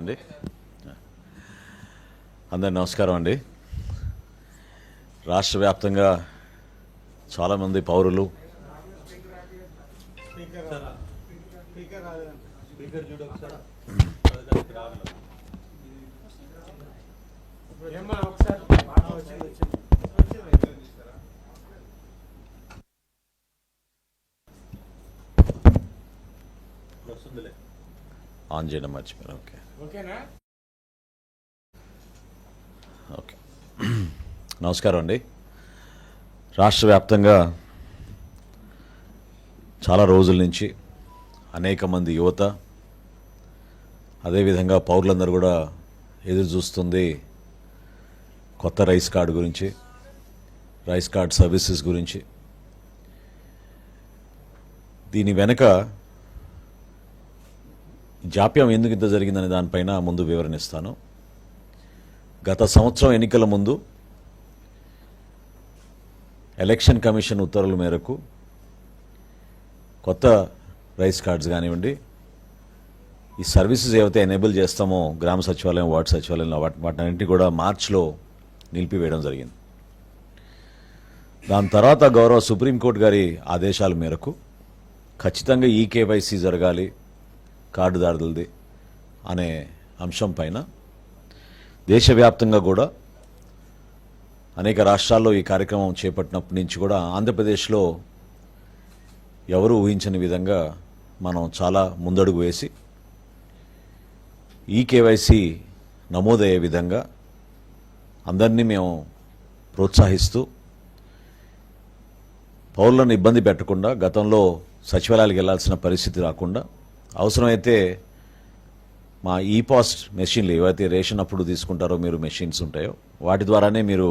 అండి అందరి నమస్కారం అండి. రాష్ట్ర వ్యాప్తంగా చాలామంది పౌరులు ఆన్ చేయడం మర్చిపోయారు. ఓకే నమస్కారం అండి. రాష్ట్ర వ్యాప్తంగా చాలా రోజుల నుంచి అనేక మంది యువత అదేవిధంగా పౌరులందరూ కూడా ఎదురు చూస్తుంది కొత్త రైస్ కార్డు గురించి, రైస్ కార్డ్ సర్వీసెస్ గురించి. దీని వెనక జాప్యం ఎందుకు ఇంత జరిగిందనే దానిపైన ముందు వివరణ ఇస్తాను. గత సంవత్సరం ఎన్నికల ముందు ఎలక్షన్ కమిషన్ ఉత్తర్వుల మేరకు కొత్త రైస్ కార్డ్స్ కానివ్వండి, ఈ సర్వీసెస్ ఏవైతే ఎనేబుల్ చేస్తామో గ్రామ సచివాలయం, వార్డు సచివాలయంలో వాటన్నింటినీ కూడా మార్చిలో నిలిపివేయడం జరిగింది. దాని తర్వాత గౌరవ సుప్రీంకోర్టు గారి ఆదేశాల మేరకు ఖచ్చితంగా ఈకేవైసీ జరగాలి కార్డుదారులది అనే అంశం పైన దేశవ్యాప్తంగా కూడా అనేక రాష్ట్రాల్లో ఈ కార్యక్రమం చేపట్టినప్పటి నుంచి కూడా ఆంధ్రప్రదేశ్లో ఎవరు ఊహించని విధంగా మనం చాలా ముందడుగు వేసి ఈకేవైసీ నమోదయ్యే విధంగా అందరినీ మేము ప్రోత్సహిస్తూ పౌరులను ఇబ్బంది పెట్టకుండా, గతంలో సచివాలయాలకు వెళ్లాల్సిన పరిస్థితి రాకుండా, అవసరమైతే మా ఈపాస్ మెషిన్లు ఏవైతే రేషన్ అప్పుడు తీసుకుంటారో మీరు మెషిన్స్ ఉంటాయో వాటి ద్వారానే మీరు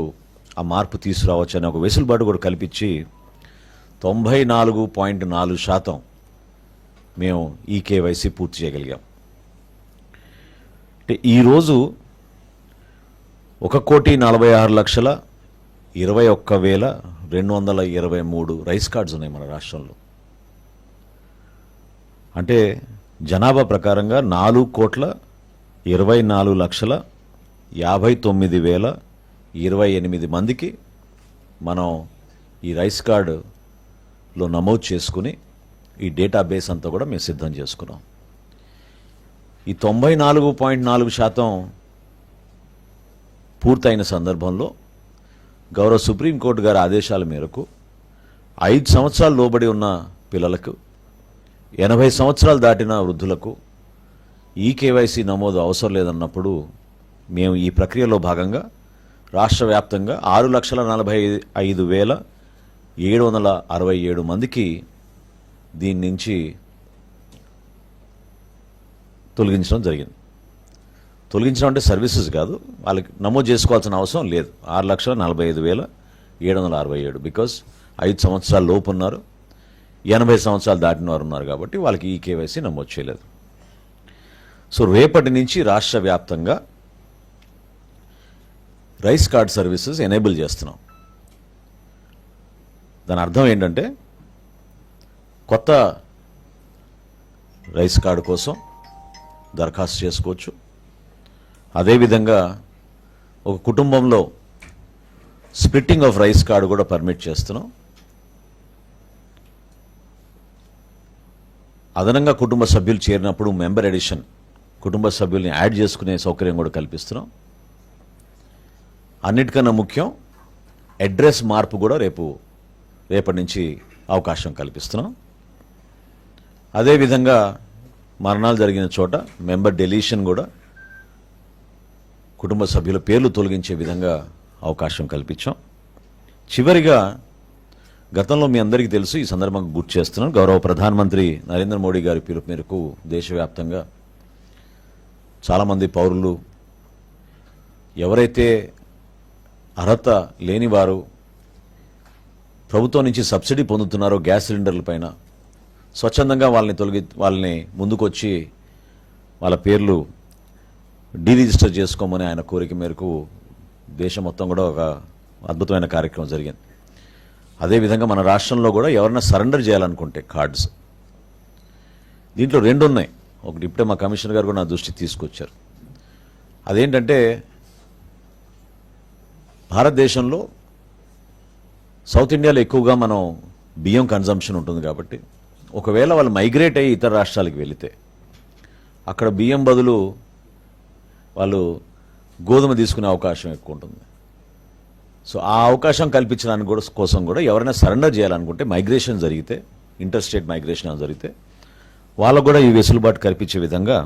ఆ మార్పు తీసుకురావచ్చు అనే ఒక వెసులుబాటు కూడా కల్పించి 94.4% మేము ఈకేవైసీ పూర్తి చేయగలిగాం. అంటే ఈరోజు 1,46,21,223 రైస్ కార్డ్స్ ఉన్నాయి మన రాష్ట్రంలో. అంటే జనాభా ప్రకారంగా 4,24,59,028 మందికి మనం ఈ రైస్ కార్డులో నమోదు చేసుకుని ఈ డేటాబేస్ అంతా కూడా మేము సిద్ధం చేసుకున్నాం. ఈ 94.4% పూర్తయిన సందర్భంలో గౌరవ సుప్రీంకోర్టు గారి ఆదేశాల మేరకు 5 సంవత్సరాలు లోబడి ఉన్న పిల్లలకు, 80 సంవత్సరాలు దాటిన వృద్ధులకు ఈకేవైసీ నమోదు అవసరం లేదన్నప్పుడు మేము ఈ ప్రక్రియలో భాగంగా రాష్ట్ర వ్యాప్తంగా 6,45,767 మందికి దీని నుంచి తొలగించడం జరిగింది. తొలగించడం అంటే సర్వీసెస్ కాదు, వాళ్ళకి నమోదు చేసుకోవాల్సిన అవసరం లేదు. 6,45,767 బికాస్ 5 సంవత్సరాల లోపు ఉన్నారు, 80 సంవత్సరాలు దాటిన వారు ఉన్నారు కాబట్టి వాళ్ళకి ఈ కేవైసీ నమోదు చేయలేదు. సో రేపటి నుంచి రాష్ట్ర వ్యాప్తంగా రైస్ కార్డ్ సర్వీసెస్ ఎనేబుల్ చేస్తున్నాం. దాని అర్థం ఏంటంటే కొత్త రైస్ కార్డు కోసం దరఖాస్తు చేసుకోవచ్చు. అదేవిధంగా ఒక కుటుంబంలో స్ప్లిట్టింగ్ ఆఫ్ రైస్ కార్డు కూడా పర్మిట్ చేస్తున్నాం. అదనంగా కుటుంబ సభ్యులు చేరినప్పుడు మెంబర్ ఎడిషన్, కుటుంబ సభ్యుల్ని యాడ్ చేసుకునే సౌకర్యం కూడా కల్పిస్తున్నాం. అన్నిటికన్నా ముఖ్యం అడ్రస్ మార్పు కూడా రేపటి నుంచి అవకాశం కల్పిస్తున్నాం. అదేవిధంగా మరణాలు జరిగిన చోట మెంబర్ డెలీషన్ కూడా కుటుంబ సభ్యుల పేర్లు తొలగించే విధంగా అవకాశం కల్పించాం. చివరిగా గతంలో మీ అందరికీ తెలుసు, ఈ సందర్భంగా గుర్తు చేస్తున్నాను, గౌరవ ప్రధానమంత్రి నరేంద్ర మోడీ గారి పిలుపు మేరకు దేశవ్యాప్తంగా చాలామంది పౌరులు ఎవరైతే అర్హత లేనివారు ప్రభుత్వం నుంచి సబ్సిడీ పొందుతున్నారో గ్యాస్ సిలిండర్ల పైన స్వచ్ఛందంగా వాళ్ళని ముందుకొచ్చి వాళ్ళ పేర్లు డీరిజిస్టర్ చేసుకోమని ఆయన కోరిక మేరకు దేశం మొత్తం కూడా ఒక అద్భుతమైన కార్యక్రమం జరిగింది. అదేవిధంగా మన రాష్ట్రంలో కూడా ఎవరైనా సరెండర్ చేయాలనుకుంటే కార్డ్స్, దీంట్లో 2 ఉన్నాయి. ఒకటి ఇప్పుడే మా కమిషనర్ గారు కూడా నా దృష్టికి తీసుకొచ్చారు. అదేంటంటే భారతదేశంలో సౌత్ ఇండియాలో ఎక్కువగా మనం బియ్యం కన్జంప్షన్ ఉంటుంది కాబట్టి ఒకవేళ వాళ్ళు మైగ్రేట్ అయ్యి ఇతర రాష్ట్రాలకు వెళితే అక్కడ బియ్యం బదులు వాళ్ళు గోధుమ తీసుకునే అవకాశం ఎక్కువ ఉంటుంది. సో ఆ అవకాశం కల్పించడానికి కూడా కోసం కూడా ఎవరైనా సరెండర్ చేయాలనుకుంటే మైగ్రేషన్ జరిగితే, ఇంటర్ స్టేట్ మైగ్రేషన్ జరిగితే వాళ్ళకు కూడా ఈ వెసులుబాటు కల్పించే విధంగా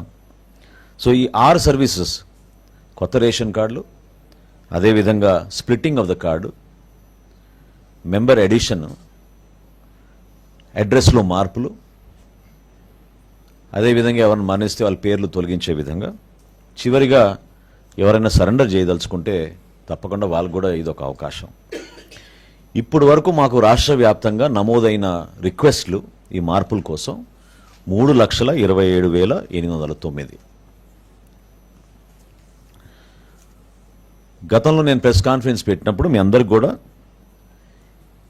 సో ఈ 6 సర్వీసెస్, కొత్త రేషన్ కార్డులు, అదేవిధంగా splitting of the card, member addition, అడ్రస్లో మార్పులు, అదేవిధంగా ఎవరైనా మరణిస్తే వాళ్ళ పేర్లు తొలగించే విధంగా, చివరిగా ఎవరైనా సరెండర్ చేయదలుచుకుంటే తప్పకుండా వాళ్ళకు కూడా ఇదొక అవకాశం. ఇప్పుడు వరకు మాకు రాష్ట్ర వ్యాప్తంగా నమోదైన రిక్వెస్ట్లు ఈ మార్పుల కోసం 3,27,809. గతంలో నేను ప్రెస్ కాన్ఫరెన్స్ పెట్టినప్పుడు మీ అందరికి కూడా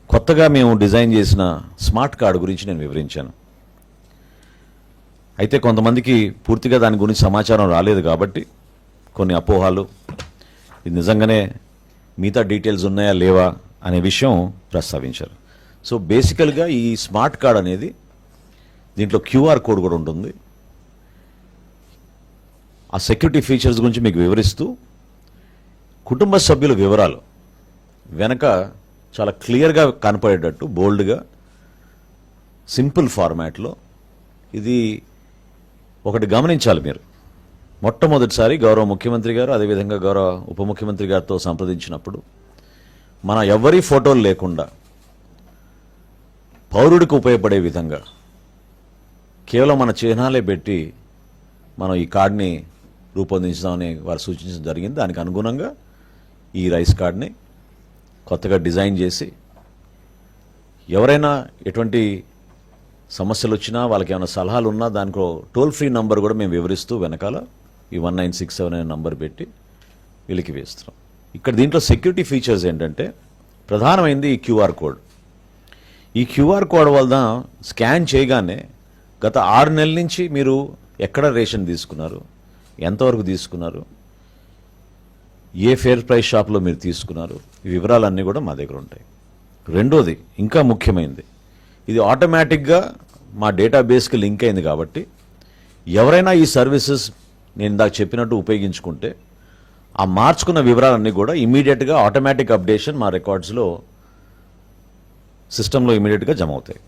కొత్తగా మేము డిజైన్ చేసిన స్మార్ట్ కార్డు గురించి నేను వివరించాను. అయితే కొంతమందికి పూర్తిగా దాని గురించి సమాచారం రాలేదు కాబట్టి కొన్ని అపోహాలు, ఇది నిజంగానే మిగతా డీటెయిల్స్ ఉన్నాయా లేవా అనే విషయం ప్రస్తావించారు. సో బేసికల్గా ఈ స్మార్ట్ కార్డ్ అనేది దీంట్లో QR కోడ్ కూడా ఉంటుంది. ఆ సెక్యూరిటీ ఫీచర్స్ గురించి మీకు వివరిస్తూ కుటుంబ సభ్యుల వివరాలు వెనక చాలా క్లియర్గా కనపడేటట్టు బోల్డ్గా సింపుల్ ఫార్మాట్లో, ఇది ఒకటి గమనించాలి మీరు. మొట్టమొదటిసారి గౌరవ ముఖ్యమంత్రి గారు అదేవిధంగా గౌరవ ఉప ముఖ్యమంత్రి గారితో సంప్రదించినప్పుడు మన ఎవ్వరి ఫోటోలు లేకుండా పౌరుడికి ఉపయోగపడే విధంగా కేవలం మన చిహ్నాలే పెట్టి మనం ఈ కార్డుని రూపొందించుదామని వారు సూచించడం జరిగింది. దానికి అనుగుణంగా ఈ రైస్ కార్డ్ని కొత్తగా డిజైన్ చేసి ఎవరైనా ఎటువంటి సమస్యలు వచ్చినా, వాళ్ళకి ఏమైనా సలహాలు ఉన్నా దానికి టోల్ ఫ్రీ నంబర్ కూడా మేము వివరిస్తూ వెనకాల ఈ 1967 అనే నంబర్ పెట్టి వీళ్ళకి వేస్తున్నాం. ఇక్కడ దీంట్లో సెక్యూరిటీ ఫీచర్స్ ఏంటంటే ప్రధానమైంది ఈ QR కోడ్. ఈ QR కోడ్ వల్ల స్కాన్ చేయగానే గత 6 నెలల నుంచి మీరు ఎక్కడ రేషన్ తీసుకున్నారు, ఎంతవరకు తీసుకున్నారు, ఏ ఫేర్ ప్రైస్ షాప్లో మీరు తీసుకున్నారు, ఈ వివరాలన్నీ కూడా మా దగ్గర ఉంటాయి. రెండోది ఇంకా ముఖ్యమైనది, ఇది ఆటోమేటిక్గా మా డేటాబేస్కి లింక్ అయింది కాబట్టి ఎవరైనా ఈ సర్వీసెస్ నేను ఇందాక చెప్పినట్టు ఉపయోగించుకుంటే ఆ మార్చుకున్న వివరాలన్నీ కూడా ఇమీడియట్గా ఆటోమేటిక్ అప్డేషన్ మా రికార్డ్స్లో సిస్టంలో ఇమీడియట్గా జమ అవుతాయి.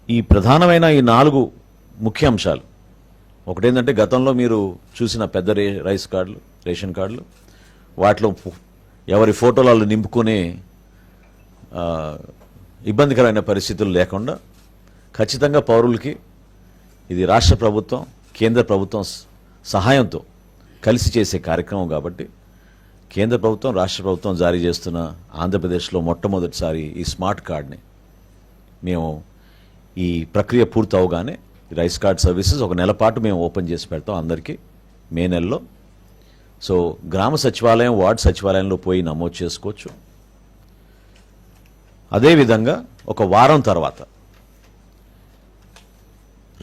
ఈ ప్రధానమైన ఈ 4 ముఖ్య అంశాలు, ఒకటేంటంటే గతంలో మీరు చూసిన పెద్ద రైస్ కార్డులు, రేషన్ కార్డులు, వాటిలో ఎవరి ఫోటోలు నింపుకునే ఇబ్బందికరమైన పరిస్థితులు లేకుండా ఖచ్చితంగా పౌరులకి ఇది రాష్ట్ర ప్రభుత్వం, కేంద్ర ప్రభుత్వం సహాయంతో కలిసి చేసే కార్యక్రమం కాబట్టి కేంద్ర ప్రభుత్వం, రాష్ట్ర ప్రభుత్వం జారీ చేస్తున్న ఆంధ్రప్రదేశ్లో మొట్టమొదటిసారి ఈ స్మార్ట్ కార్డ్ని మేము ఈ ప్రక్రియ పూర్తి అవగానే రైస్ కార్డ్ సర్వీసెస్ 1 నెల పాటు మేము ఓపెన్ చేసి పెడతాం అందరికీ మే నెలలో. సో గ్రామ సచివాలయం, వార్డు సచివాలయంలో పోయి నమోదు చేసుకోవచ్చు. అదేవిధంగా ఒక వారం తర్వాత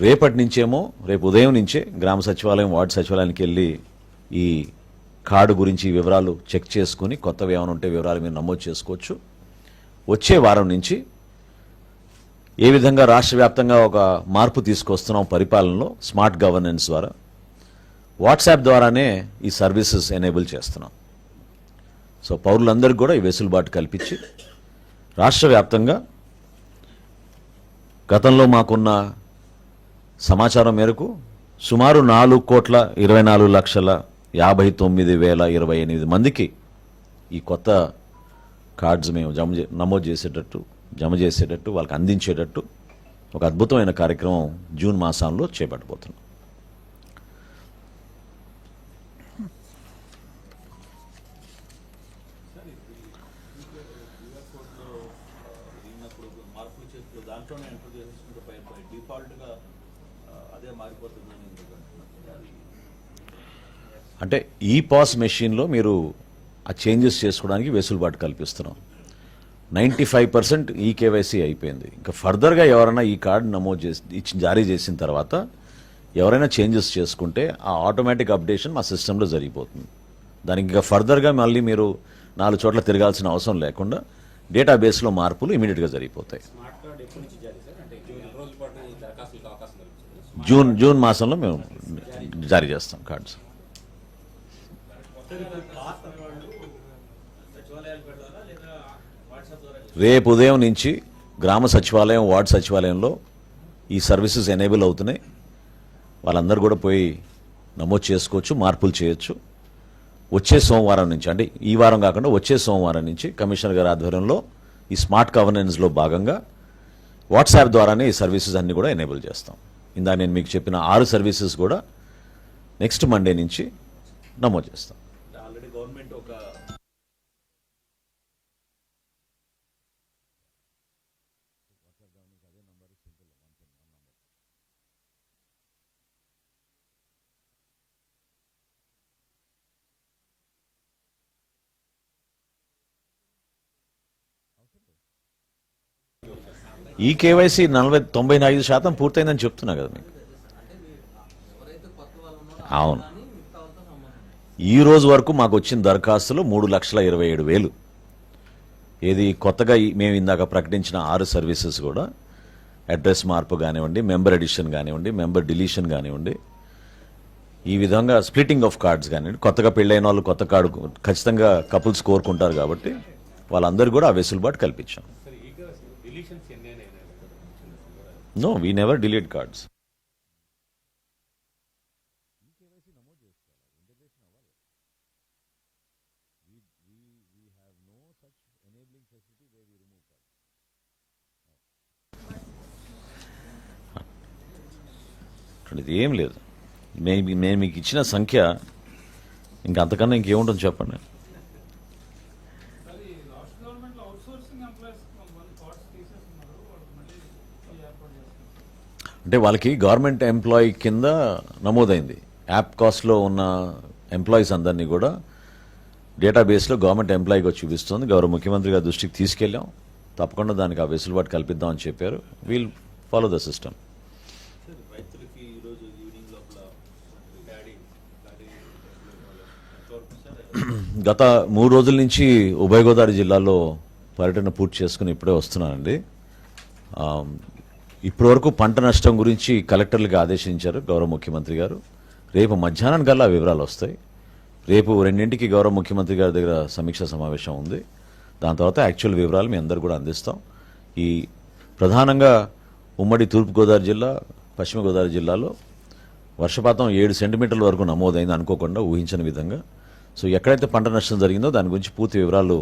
రేపటి నుంచేమో, రేపు ఉదయం నుంచే గ్రామ సచివాలయం, వార్డు సచివాలయానికి వెళ్ళి ఈ కార్డు గురించి వివరాలు చెక్ చేసుకుని కొత్తవి ఏమైనా ఉంటే వివరాలు మీరు నమోదు చేసుకోవచ్చు. వచ్చే వారం నుంచి ఏ విధంగా రాష్ట్ర వ్యాప్తంగా ఒక మార్పు తీసుకొస్తున్నాం పరిపాలనలో స్మార్ట్ గవర్నెన్స్ ద్వారా, వాట్సాప్ ద్వారానే ఈ సర్వీసెస్ ఎనేబుల్ చేస్తున్నాం. సో పౌరులందరికీ కూడా ఈ వెసులుబాటు కల్పించి రాష్ట్ర వ్యాప్తంగా గతంలో మాకున్న సమాచారం మేరకు సుమారు 4,24,59,028 మందికి ఈ కొత్త కార్డ్స్ మేము జమ చేసేటట్టు వాళ్ళకి అందించేటట్టు ఒక అద్భుతమైన కార్యక్రమం జూన్ మాసంలో చేపట్టబోతున్నాం. అంటే ఈ పాస్ మెషిన్లో మీరు ఆ చేంజెస్ చేసుకోవడానికి వెసులుబాటు కల్పిస్తున్నాం. 95% ఈకేవైసీ అయిపోయింది. ఇంకా ఫర్దర్గా ఎవరైనా ఈ కార్డు నమోదు చేసి జారీ చేసిన తర్వాత ఎవరైనా చేంజెస్ చేసుకుంటే ఆ ఆటోమేటిక్ అప్డేషన్ మా సిస్టంలో జరిగిపోతుంది. దానికి ఇంకా ఫర్దర్గా మళ్ళీ మీరు 4 చోట్ల తిరగాల్సిన అవసరం లేకుండా డేటాబేస్లో మార్పులు ఇమీడియట్గా జరిగిపోతాయి. జూన్ మాసంలో మేము జారీ చేస్తాం కార్డ్స్. రేపు ఉదయం నుంచి గ్రామ సచివాలయం, వార్డు సచివాలయంలో ఈ సర్వీసెస్ ఎనేబుల్ అవుతున్నాయి. వాళ్ళందరూ కూడా పోయి నమోదు చేసుకోవచ్చు, మార్పులు చేయొచ్చు. వచ్చే సోమవారం నుంచి, అంటే ఈ వారం కాకుండా వచ్చే సోమవారం నుంచి కమిషనర్ గారి ఆధ్వర్యంలో ఈ స్మార్ట్ గవర్నెన్స్లో భాగంగా వాట్సాప్ ద్వారానే ఈ సర్వీసెస్ అన్ని కూడా ఎనేబుల్ చేస్తాం. ఇందాక నేను మీకు చెప్పిన 6 సర్వీసెస్ కూడా నెక్స్ట్ మండే నుంచి నమోదు చేస్తాం. ఈ కేవైసీ 95% పూర్తయిందని చెప్తున్నా కదా మీకు. అవును, ఈ రోజు వరకు మాకు వచ్చిన దరఖాస్తులు 3,27,000. ఏది కొత్తగా మేము ఇందాక ప్రకటించిన 6 సర్వీసెస్ కూడా అడ్రస్ మార్పు కానివ్వండి, మెంబర్ ఎడిషన్ కానివ్వండి, మెంబర్ డిలీషన్ కానివ్వండి, ఈ విధంగా స్ప్లిట్టింగ్ ఆఫ్ కార్డ్స్ కానివ్వండి. కొత్తగా పెళ్ళైన వాళ్ళు కొత్త కార్డు ఖచ్చితంగా కపుల్స్ కోరుకుంటారు కాబట్టి వాళ్ళందరూ కూడా ఆ వెసులుబాటు కల్పించాం. No, we never delete cards. ఇది ఏం లేదు. నేను మీకు ఇచ్చిన సంఖ్య ఇంకా అంతకన్నా ఇంకేముంటుంది చెప్పండి. అంటే వాళ్ళకి గవర్నమెంట్ ఎంప్లాయీ కింద నమోదైంది. యాప్ కాస్ట్లో ఉన్న ఎంప్లాయీస్ అందరినీ కూడా డేటాబేస్లో గవర్నమెంట్ ఎంప్లాయీగా చూపిస్తుంది. గౌరవ ముఖ్యమంత్రి గారి దృష్టికి తీసుకెళ్ళాం. తప్పకుండా దానికి ఆ వెసులుబాటు కల్పిద్దామని చెప్పారు. We'll follow the system. గత 3 రోజుల నుంచి ఉభయ గోదావరి జిల్లాలో పర్యటన పూర్తి చేసుకుని ఇప్పుడే వస్తున్నానండి. ఇప్పటి వరకు పంట నష్టం గురించి కలెక్టర్లకు ఆదేశించారు గౌరవ ముఖ్యమంత్రి గారు. రేపు మధ్యాహ్నం కల్లా వివరాలు వస్తాయి. రేపు 2ంటికి గౌరవ ముఖ్యమంత్రి గారి దగ్గర సమీక్షా సమావేశం ఉంది. దాని తర్వాత యాక్చువల్ వివరాలు మీ అందరూ కూడా అందిస్తాం. ఈ ప్రధానంగా ఉమ్మడి తూర్పుగోదావరి జిల్లా, పశ్చిమ గోదావరి జిల్లాలో వర్షపాతం 7 సెంటీమీటర్ల వరకు నమోదైంది, అనుకోకుండా ఊహించని విధంగా. సో ఎక్కడైతే పంట నష్టం జరిగిందో దాని గురించి పూర్తి వివరాలు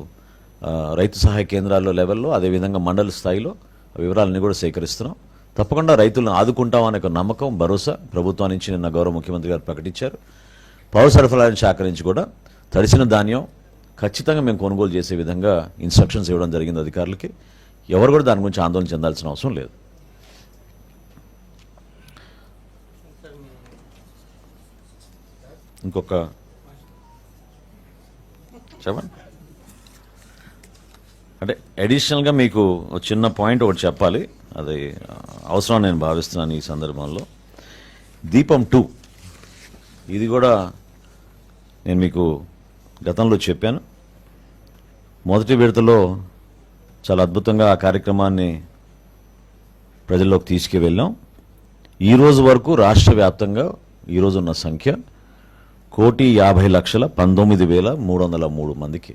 రైతు సహాయ కేంద్రాల్లో లెవెల్లో, అదేవిధంగా మండల స్థాయిలో వివరాలన్నీ కూడా సేకరిస్తున్నాం. తప్పకుండా రైతులను ఆదుకుంటామనే ఒక నమ్మకం, భరోసా ప్రభుత్వం నుంచి నిన్న గౌరవ ముఖ్యమంత్రి గారు ప్రకటించారు. పౌర సరఫరాల శాఖ నుంచి కూడా తడిసిన ధాన్యం ఖచ్చితంగా మేము కొనుగోలు చేసే విధంగా ఇన్స్ట్రక్షన్స్ ఇవ్వడం జరిగింది అధికారులకి. ఎవరు కూడా దాని గురించి ఆందోళన చెందాల్సిన అవసరం లేదు. ఇంకొక చెప్పండి. అంటే అడిషనల్గా మీకు ఒక చిన్న పాయింట్ ఒకటి చెప్పాలి, అది అవసరం నేను భావిస్తున్నాను ఈ సందర్భంలో. దీపం 2 ఇది కూడా నేను మీకు గతంలో చెప్పాను. మొదటి విడతలో చాలా అద్భుతంగా ఆ కార్యక్రమాన్ని ప్రజల్లోకి తీసుకువెళ్ళాం. ఈరోజు వరకు రాష్ట్ర వ్యాప్తంగా ఈరోజు ఉన్న సంఖ్య 1,50,19,303 మందికి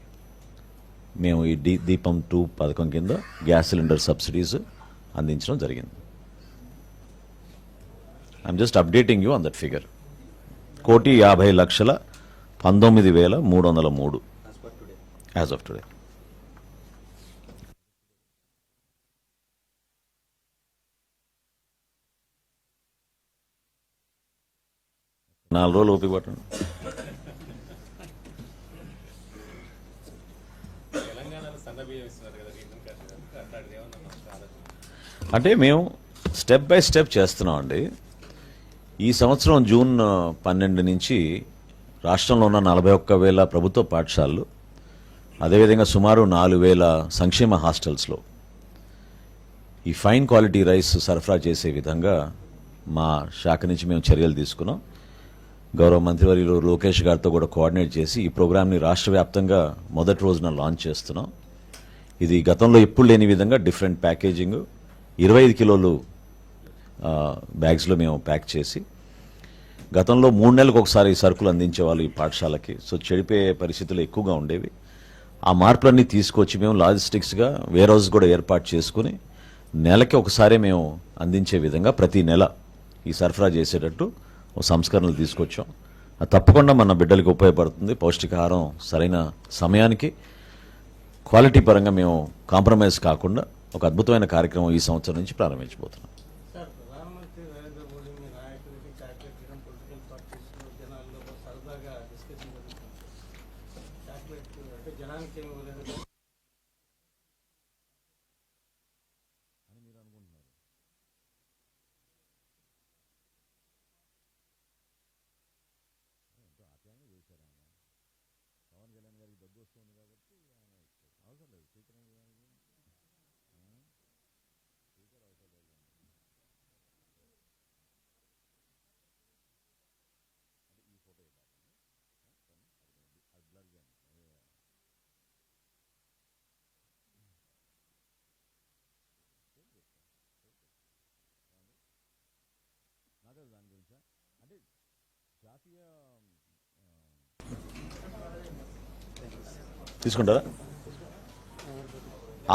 మేము ఈ దీపం 2 పథకం కింద గ్యాస్ సిలిండర్ సబ్సిడీస్ అందించడం జరిగింది. I'm just updating you on that figure. 1,50,19,303 as of today. నాలుగు రోజులు ఓపిక పట్టండి. అంటే మేము స్టెప్ బై స్టెప్ చేస్తున్నాం అండి. ఈ సంవత్సరం జూన్ 12 నుంచి రాష్ట్రంలో ఉన్న 41,000 ప్రభుత్వ పాఠశాలలు, అదేవిధంగా సుమారు 4,000 సంక్షేమ హాస్టల్స్లో ఈ ఫైన్ క్వాలిటీ రైస్ సరఫరా చేసే విధంగా మా శాఖ నుంచి మేము చర్యలు తీసుకున్నాం. గౌరవ మంత్రివర్యులు లోకేష్ గారితో కూడా కోఆర్డినేట్ చేసి ఈ ప్రోగ్రామ్ని రాష్ట్ర వ్యాప్తంగా మొదటి రోజున లాంచ్ చేస్తున్నాం. ఇది గతంలో ఎప్పుడు లేని విధంగా డిఫరెంట్ ప్యాకేజింగ్ 25 కిలోలు బ్యాగ్స్లో మేము ప్యాక్ చేసి, గతంలో 3 నెలలకు ఒకసారి సరుకులు అందించేవాళ్ళు ఈ పాఠశాలకి. సో చెడిపోయే పరిస్థితులు ఎక్కువగా ఉండేవి. ఆ మార్పులన్నీ తీసుకొచ్చి మేము లాజిస్టిక్స్గా వేర్ హౌస్ కూడా ఏర్పాటు చేసుకుని నెలకి ఒకసారి మేము అందించే విధంగా ప్రతి నెల ఈ సరఫరా చేసేటట్టు సంస్కరణలు తీసుకొచ్చాం. అది తప్పకుండా మన బిడ్డలకు ఉపయోగపడుతుంది. పౌష్టికాహారం సరైన సమయానికి క్వాలిటీ పరంగా మేము కాంప్రమైజ్ కాకుండా ఒక అద్భుతమైన కార్యక్రమం ఈ సంవత్సరం నుంచి ప్రారంభించబోతున్నాం. సార్, ప్రధానమంత్రి నరేంద్ర మోడీ మీ నాయకుడికి చాక్లెట్ ఇవ్వడం పొలిటికల్ పార్టీస్లో జనాల్లో సరదాగా డిస్కషన్ జరుగుతుంది. చాక్లెట్ అంటే జనానికి ఏమి ఇవ్వలేదు. తీసుకుంటారా?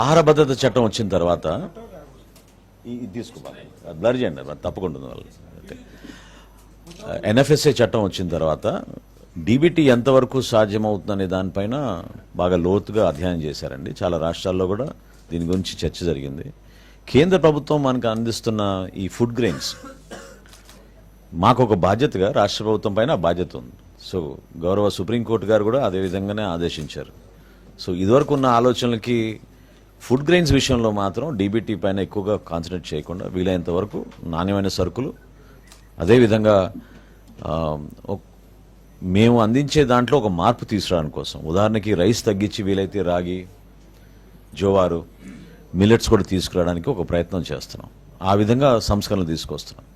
ఆహార భద్రత చట్టం వచ్చిన తర్వాత ఇది తీసుకోవాలి, బ్లర్ చేయండి, అది తప్పకుండా ఉంది వాళ్ళు. ఎన్ఎఫ్ఎస్ఏ చట్టం వచ్చిన తర్వాత డీబీటీ ఎంతవరకు సాధ్యమవుతుందనే దానిపైన బాగా లోతుగా అధ్యయనం చేశారండి. చాలా రాష్ట్రాల్లో కూడా దీని గురించి చర్చ జరిగింది. కేంద్ర ప్రభుత్వం మనకు అందిస్తున్న ఈ ఫుడ్ గ్రెయిన్స్ మాకు ఒక బాధ్యతగా రాష్ట్ర ప్రభుత్వం పైన బాధ్యత ఉంది. సో గౌరవ సుప్రీంకోర్టు గారు కూడా అదే విధంగానే ఆదేశించారు. సో ఇదివరకు ఉన్న ఆలోచనలకి ఫుడ్ గ్రెయిన్స్ విషయంలో మాత్రం డీబీటీ పైన ఎక్కువగా కాన్సన్ట్రేట్ చేయకుండా వీలైనంత వరకు నాణ్యమైన సరుకులు, అదేవిధంగా మేము అందించే దాంట్లో ఒక మార్పు తీసుకురావడం కోసం, ఉదాహరణకి రైస్ తగ్గించి వీలైతే రాగి, జోవారు, మిల్లెట్స్ కూడా తీసుకురావడానికి ఒక ప్రయత్నం చేస్తున్నాం. ఆ విధంగా సంస్కరణలు తీసుకొస్తున్నాం.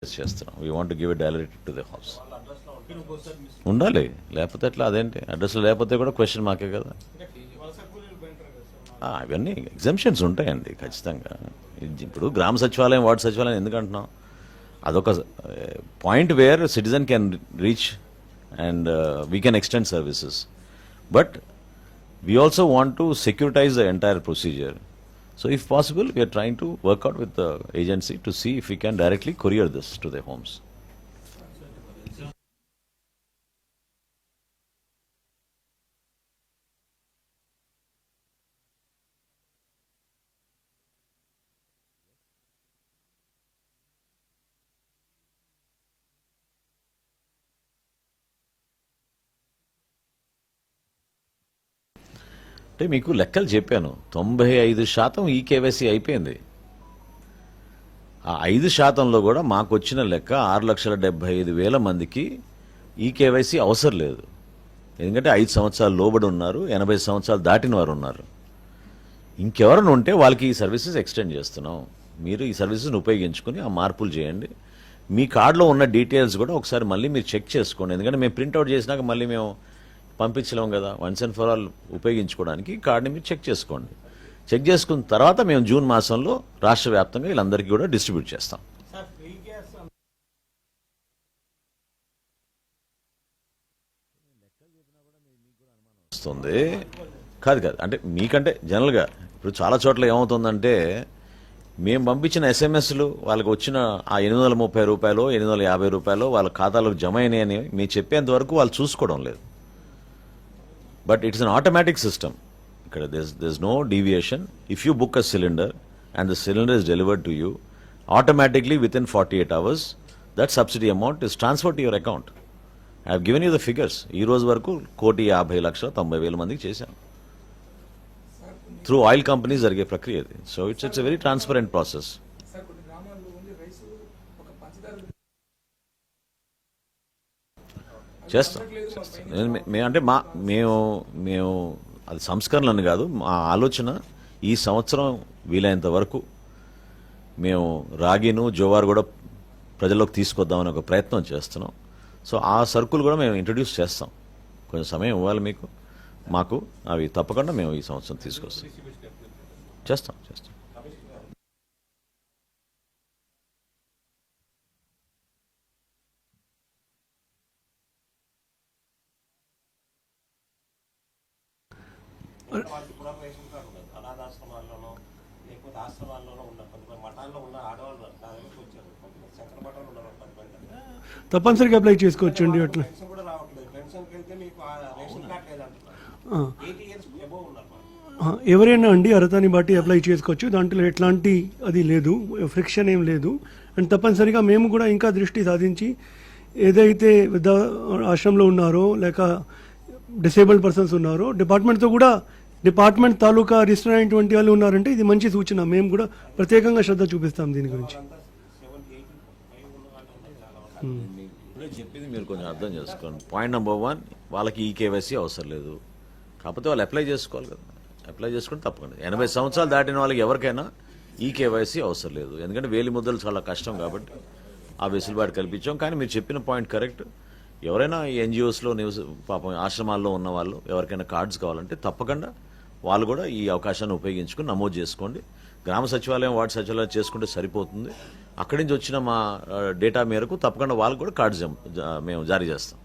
చేస్తున్నాం. We want give it direct to the house. ఉండాలి, లేకపోతే ఎట్లా? అదేంటి అడ్రస్ లేకపోతే కూడా క్వశ్చన్ మాకే కదా. అవన్నీ ఎగ్జామ్షన్స్ ఉంటాయండి ఖచ్చితంగా. ఇప్పుడు గ్రామ సచివాలయం, వార్డు సచివాలయం ఎందుకు అంటున్నాం? అదొక point where citizen can reach and we can extend services, but we also want to securitize the entire procedure. So if possible, we are trying to work out with the agency to see if we can directly courier this to their homes. అంటే మీకు లెక్కలు చెప్పాను, 95% ఈ KYC అయిపోయింది. ఆ 5%లో కూడా మాకు వచ్చిన లెక్క 6,75,000 మందికి ఈ కేవైసీ అవసరం లేదు. ఎందుకంటే 5 సంవత్సరాలు లోబడి ఉన్నారు, 80 సంవత్సరాలు దాటిన వారు ఉన్నారు. ఇంకెవరైనా ఉంటే వాళ్ళకి ఈ సర్వీసెస్ ఎక్స్టెండ్ చేస్తున్నాం. మీరు ఈ సర్వీసెస్ని ఉపయోగించుకుని ఆ మార్పులు చేయండి. మీ కార్డులో ఉన్న డీటెయిల్స్ కూడా ఒకసారి మళ్ళీ మీరు చెక్ చేసుకోండి. ఎందుకంటే మేము ప్రింట్అవుట్ చేసినాక మళ్ళీ మేము పంపించలేము కదా. వన్స్ అండ్ ఫర్ ఆల్ ఉపయోగించుకోవడానికి కార్డుని మీరు చెక్ చేసుకోండి. చెక్ చేసుకున్న తర్వాత మేము జూన్ మాసంలో రాష్ట్ర వ్యాప్తంగా వీళ్ళందరికీ కూడా డిస్ట్రిబ్యూట్ చేస్తాం. సార్ ఫ్రీ గ్యాస్ వస్తుంది కాదు అంటే మీకంటే జనరల్గా ఇప్పుడు చాలా చోట్ల ఏమవుతుందంటే మేము పంపించిన ఎస్ఎంఎస్లు వాళ్ళకి వచ్చిన ఆ ₹830 ₹850 వాళ్ళ ఖాతాలకు జమ అయినాయని మేము చెప్పేంత వరకు వాళ్ళు చూసుకోవడం లేదు. But it's an automatic system. ఇక్కడ there's no deviation. If you book a cylinder and the cylinder is delivered to you, automatically within 48 hours that subsidy amount is transferred to your account. I have given you the figures. ఈ రోజు వరకు 1,50,90,000 మందికి చేశాం. Through oil companies జరిగే ప్రక్రియ ఇది. So it's a very transparent process. చేస్తాం. అంటే మేము అది సంస్కరణలని కాదు, మా ఆలోచన ఈ సంవత్సరం వీలైనంత వరకు మేము రాగిను జోవార్ కూడా ప్రజల్లోకి తీసుకొద్దామని ఒక ప్రయత్నం చేస్తున్నాం. సో ఆ సరుకులు కూడా మేము ఇంట్రడ్యూస్ చేస్తాం. కొంచెం సమయం ఇవ్వాలి మాకు అవి తప్పకుండా మేము ఈ సంవత్సరం తీసుకొస్తాం. చేస్తాం. అనాథాశ్రమాల్లోనో లేకపోతే ఆశ్రమాల్లోనో ఉన్న కొంతమంది మఠాల్లో ఉన్న ఆడవాళ్ళు నా దగ్గరికి వచ్చారు. కొంతమంది శంకర మఠాలు ఉన్నారు 10 మంది. తప్పనిసరిగా అప్లై చేసుకోవచ్చండి. అట్లా పెన్షన్ కూడా రావట్లేదు. పెన్షన్కి వెళ్తే మీకు రేషన్ కార్డ్ లేదంటున్నారు. 80 years అబోవ్ ఉన్నారు. ఎవరైనా అండి అర్హతని బట్టి అప్లై చేసుకోవచ్చు. దాంట్లో ఎట్లాంటి అది లేదు, ఫ్రిక్షన్ ఏం లేదు. అండ్ తప్పనిసరిగా మేము కూడా ఇంకా దృష్టి సాధించి ఏదైతే వృద్ధ ఆశ్రమంలో ఉన్నారో లేక డిసేబుల్డ్ పర్సన్స్ ఉన్నారో డిపార్ట్మెంట్తో కూడా డిపార్ట్మెంట్ తాలూకా రిజిస్టర్ అయినటువంటి వాళ్ళు ఉన్నారంటే ఇది మంచి సూచన. మేము కూడా ప్రత్యేకంగా శ్రద్ధ చూపిస్తాం దీని గురించి. ఇప్పుడే చెప్పింది మీరు కొంచెం అర్థం చేసుకోండి. పాయింట్ నెంబర్ 1, వాళ్ళకి ఈ కేవైసీ అవసరం లేదు. కాకపోతే వాళ్ళు అప్లై చేసుకోవాలి కదా. అప్లై చేసుకుంటే తప్పకుండా 80 సంవత్సరాలు దాటిన వాళ్ళకి ఎవరికైనా ఈ కేవైసీ అవసరం లేదు. ఎందుకంటే వేలి ముద్దలు చాలా కష్టం కాబట్టి ఆ వెసులుబాటు కల్పించాం. కానీ మీరు చెప్పిన పాయింట్ కరెక్ట్. ఎవరైనా ఎన్జిఓస్లో పాపం ఆశ్రమాల్లో ఉన్న వాళ్ళు ఎవరికైనా కార్డ్స్ కావాలంటే తప్పకుండా వాళ్ళు కూడా ఈ అవకాశాన్ని ఉపయోగించుకుని నమోదు చేసుకోండి. గ్రామ సచివాలయం, వార్డు సచివాలయం చేసుకుంటే సరిపోతుంది. అక్కడి నుంచి వచ్చిన మా డేటా మేరకు తప్పకుండా వాళ్ళకు కూడా కార్డ్స్ మేము జారీ చేస్తాం.